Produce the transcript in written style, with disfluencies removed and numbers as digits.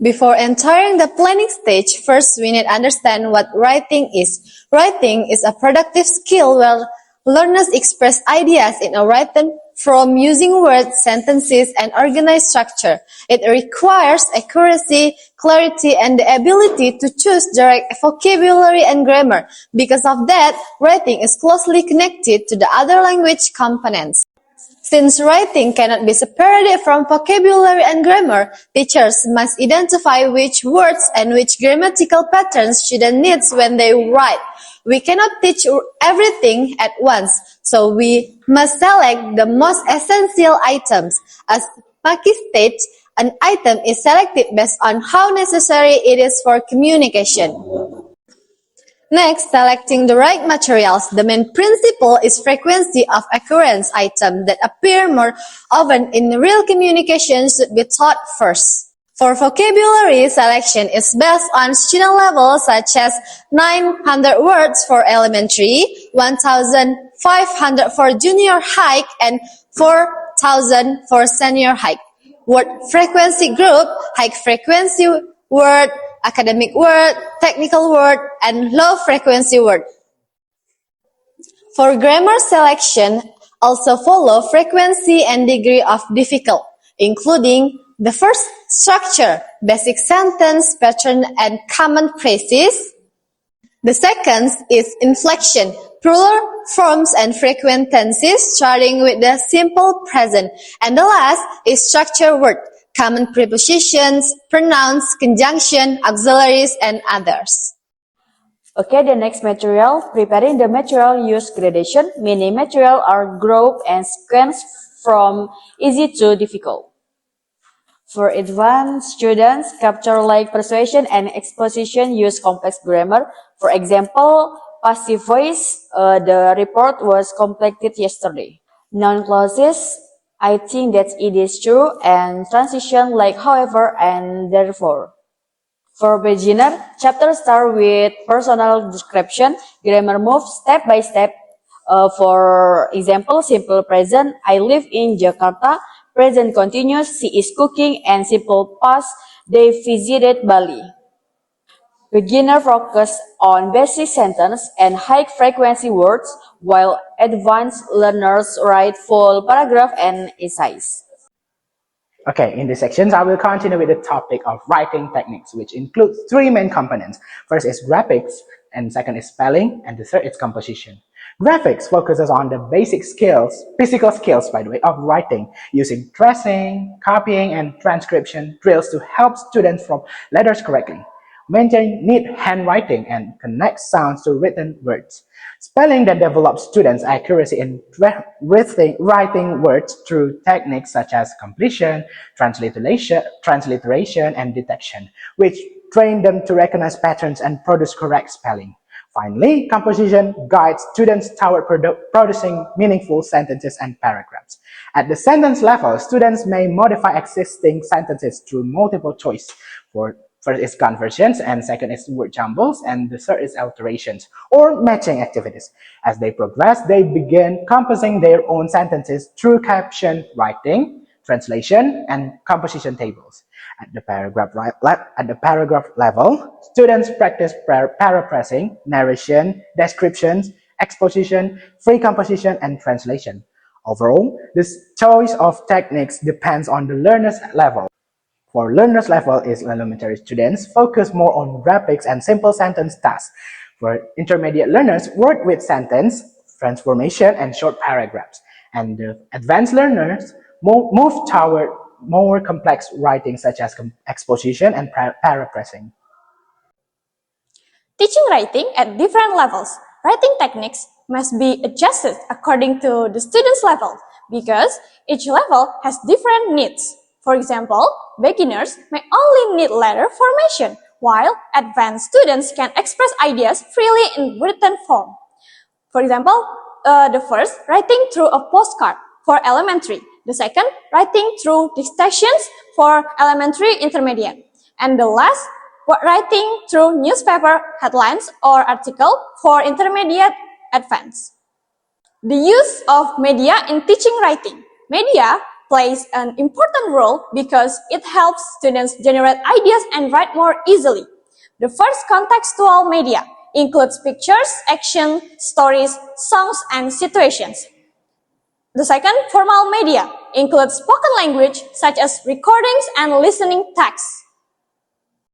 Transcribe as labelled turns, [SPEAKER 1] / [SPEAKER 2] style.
[SPEAKER 1] Before entering the planning stage, first we need to understand what writing is. Writing is a productive skill where learners express ideas in a written form using words, sentences, and organized structure. It requires accuracy, clarity, and the ability to choose the right vocabulary and grammar. Because of that, writing is closely connected to the other language components. Since writing cannot be separated from vocabulary and grammar, teachers must identify which words and which grammatical patterns students need when they write. We cannot teach everything at once, so we must select the most essential items. As Maki states, an item is selected based on how necessary it is for communication. Next, selecting the right materials. The main principle is frequency of occurrence. Items that appear more often in real communication should be taught first. For vocabulary, selection is based on student levels such as 900 words for elementary, 1,500 for junior high, and 4,000 for senior high. Word frequency group, high frequency word, academic word, technical word, and low frequency word. For grammar selection, also follow frequency and degree of difficulty, including the first structure, basic sentence, pattern, and common phrases. The second is inflection, plural forms and frequent tenses, starting with the simple present. And the last is structure word, common prepositions, pronouns, conjunction, auxiliaries, and others.
[SPEAKER 2] Okay, the next material. Preparing the material use gradation, meaning material are grouped and sequenced from easy to difficult. For advanced students, capture like persuasion and exposition use complex grammar. For example, passive voice, the report was completed yesterday. Noun clauses, I think that it is true, and transition like however and therefore. For beginner, chapters start with personal description, grammar moves step by step. For example, simple present, I live in Jakarta. Present continuous, she is cooking, and simple past, they visited Bali. Beginner focus on basic sentence and high frequency words, while advanced learners write full paragraph and essays.
[SPEAKER 3] Okay, in this section, I will continue with the topic of writing techniques, which includes three main components. First is graphics, and second is spelling, and the third is composition. Graphics focuses on the basic skills, physical skills, by the way, of writing, using tracing, copying, and transcription drills to help students form letters correctly, maintain neat handwriting, and connect sounds to written words. Spelling that develops students' accuracy in writing words through techniques such as completion, transliteration, and detection, which train them to recognize patterns and produce correct spelling. Finally, composition guides students toward producing meaningful sentences and paragraphs. At the sentence level, students may modify existing sentences through multiple choice. First is conversions, and second is word jumbles, and the third is alterations or matching activities. As they progress, they begin composing their own sentences through caption writing, translation, and composition tables. At the paragraph level, students practice paraphrasing, narration, descriptions, exposition, free composition, and translation. Overall, this choice of techniques depends on the learner's level. For learner's level is elementary students focus more on graphics and simple sentence tasks. For intermediate learners, work with sentence, transformation, and short paragraphs. And the advanced learners move toward more complex writing such as exposition and paraphrasing.
[SPEAKER 4] Teaching writing at different levels. Writing techniques must be adjusted according to the student's level because each level has different needs. For example, beginners may only need letter formation, while advanced students can express ideas freely in written form. For example, the first, writing through a postcard for elementary. The second, writing through dictations for elementary intermediate. And the last, writing through newspaper headlines or article for intermediate advanced. The use of media in teaching writing. Media plays an important role because it helps students generate ideas and write more easily. The first contextual media includes pictures, action, stories, songs, and situations. The second, formal media, includes spoken language such as recordings and listening texts.